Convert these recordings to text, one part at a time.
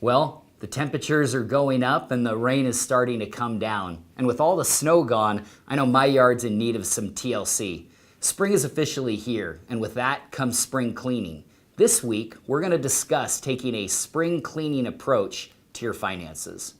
Well, the temperatures are going up and the rain is starting to come down. And with all the snow gone, I know my yard's in need of some TLC. Spring is officially here, and with that comes spring cleaning. This week, we're going to discuss taking a spring cleaning approach to your finances.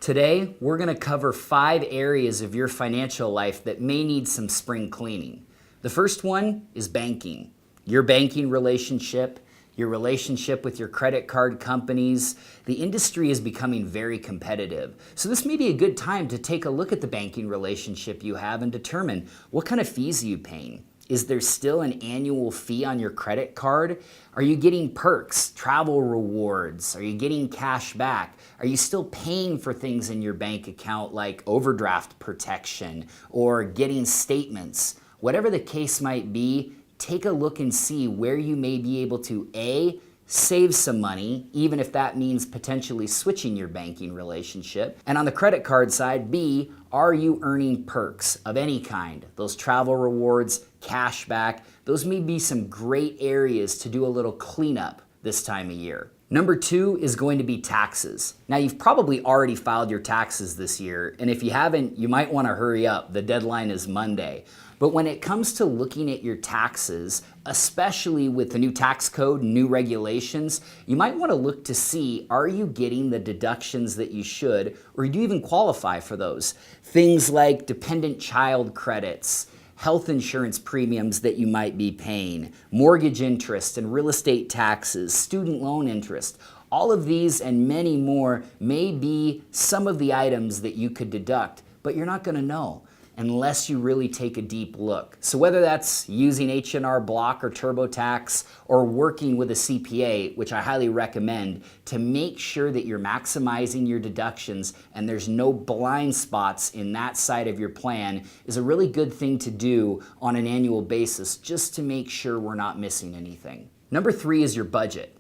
Today, we're going to cover 5 areas of your financial life that may need some spring cleaning. The first one is banking. Your banking relationship, your relationship with your credit card companies. The industry is becoming very competitive. So this may be a good time to take a look at the banking relationship you have and determine what kind of fees are you paying. Is there still an annual fee on your credit card? Are you getting perks, travel rewards? Are you getting cash back? Are you still paying for things in your bank account like overdraft protection or getting statements? Whatever the case might be, take a look and see where you may be able to A, save some money, even if that means potentially switching your banking relationship. And on the credit card side, B, are you earning perks of any kind? Those travel rewards, cash back, those may be some great areas to do a little cleanup this time of year. Number 2 is going to be taxes. Now, you've probably already filed your taxes this year, and if you haven't, you might want to hurry up. The deadline is Monday. But when it comes to looking at your taxes, especially with the new tax code and new regulations, you might want to look to see, are you getting the deductions that you should, or do you even qualify for those? Things like dependent child credits, health insurance premiums that you might be paying, mortgage interest and real estate taxes, student loan interest. All of these and many more may be some of the items that you could deduct, but you're not going to know unless you really take a deep look. So whether that's using H&R Block or TurboTax or working with a CPA, which I highly recommend, to make sure that you're maximizing your deductions and there's no blind spots in that side of your plan is a really good thing to do on an annual basis just to make sure we're not missing anything. Number 3 is your budget.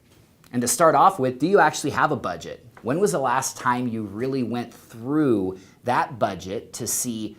And to start off with, do you actually have a budget? When was the last time you really went through that budget to see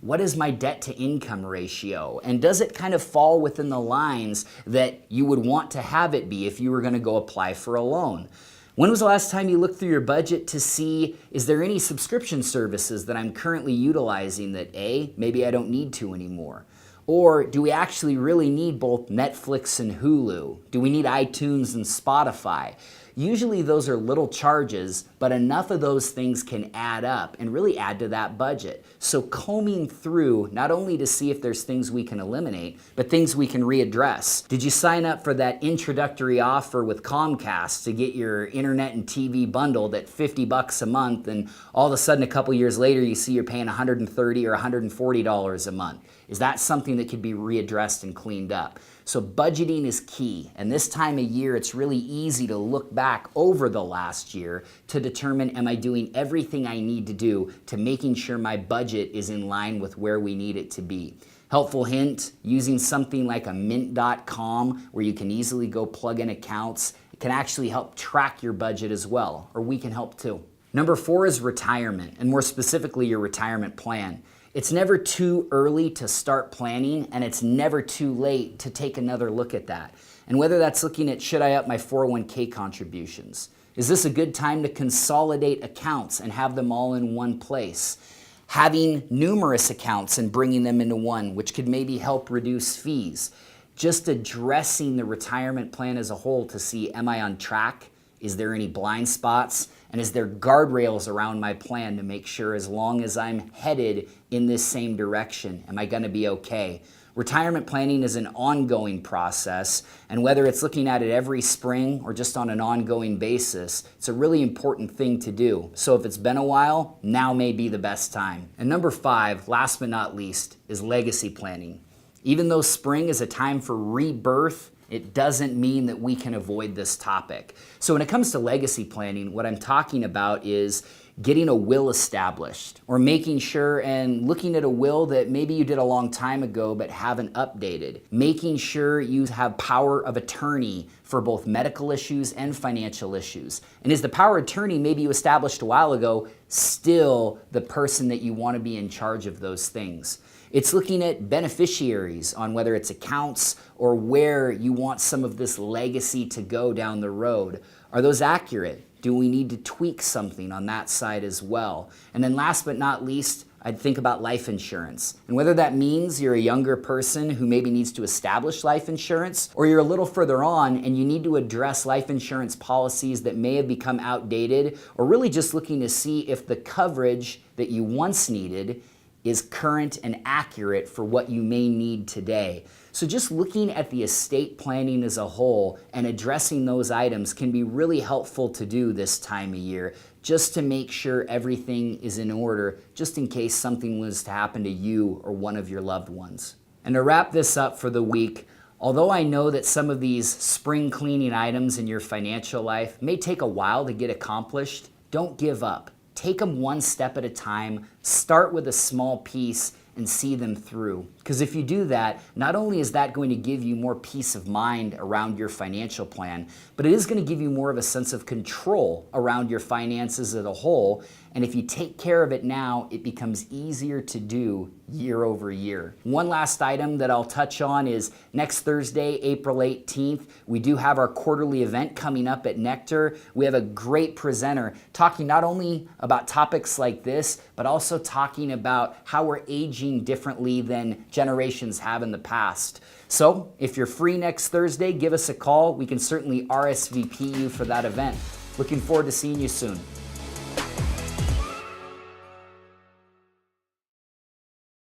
what is my debt to income ratio? And does it kind of fall within the lines that you would want to have it be if you were going to go apply for a loan? When was the last time you looked through your budget to see, is there any subscription services that I'm currently utilizing that A, maybe I don't need to anymore? Or do we actually really need both Netflix and Hulu? Do we need iTunes and Spotify? Usually those are little charges, but enough of those things can add up and really add to that budget. So combing through, not only to see if there's things we can eliminate, but things we can readdress. Did you sign up for that introductory offer with Comcast to get your internet and TV bundled at $50 a month, and all of a sudden a couple years later you see you're paying $130 or $140 a month? Is that something that could be readdressed and cleaned up? So budgeting is key, and this time of year it's really easy to look back over the last year to determine, am I doing everything I need to do to making sure my budget is in line with where we need it to be. Helpful hint, using something like a mint.com where you can easily go plug in accounts, it can actually help track your budget as well, or we can help too. Number 4 is retirement, and more specifically your retirement plan. It's never too early to start planning, and it's never too late to take another look at that. And whether that's looking at, should I up my 401k contributions? Is this a good time to consolidate accounts and have them all in one place? Having numerous accounts and bringing them into one, which could maybe help reduce fees. Just addressing the retirement plan as a whole to see, am I on track? Is there any blind spots? And is there guardrails around my plan to make sure as long as I'm headed in this same direction, am I going to be okay? Retirement planning is an ongoing process, and whether it's looking at it every spring or just on an ongoing basis, it's a really important thing to do. So if it's been a while, now may be the best time. And number 5, last but not least, is legacy planning. Even though spring is a time for rebirth, it doesn't mean that we can avoid this topic. So when it comes to legacy planning, what I'm talking about is getting a will established or making sure and looking at a will that maybe you did a long time ago but haven't updated. Making sure you have power of attorney for both medical issues and financial issues. And is the power of attorney maybe you established a while ago still the person that you want to be in charge of those things? It's looking at beneficiaries on whether it's accounts or where you want some of this legacy to go down the road. Are those accurate? Do we need to tweak something on that side as well? And then last but not least, I'd think about life insurance. And whether that means you're a younger person who maybe needs to establish life insurance, or you're a little further on and you need to address life insurance policies that may have become outdated, or really just looking to see if the coverage that you once needed is current and accurate for what you may need today. So just looking at the estate planning as a whole and addressing those items can be really helpful to do this time of year, just to make sure everything is in order, just in case something was to happen to you or one of your loved ones. And to wrap this up for the week, although I know that some of these spring cleaning items in your financial life may take a while to get accomplished, don't give up. Take them one step at a time, start with a small piece, and see them through. Because if you do that, not only is that going to give you more peace of mind around your financial plan, but it is going to give you more of a sense of control around your finances as a whole. And if you take care of it now, it becomes easier to do year over year. One last item that I'll touch on is next Thursday, April 18th, we do have our quarterly event coming up at Nectar. We have a great presenter talking not only about topics like this, but also talking about how we're aging differently than generations have in the past. So if you're free next Thursday, give us a call. We can certainly RSVP you for that event. Looking forward to seeing you soon.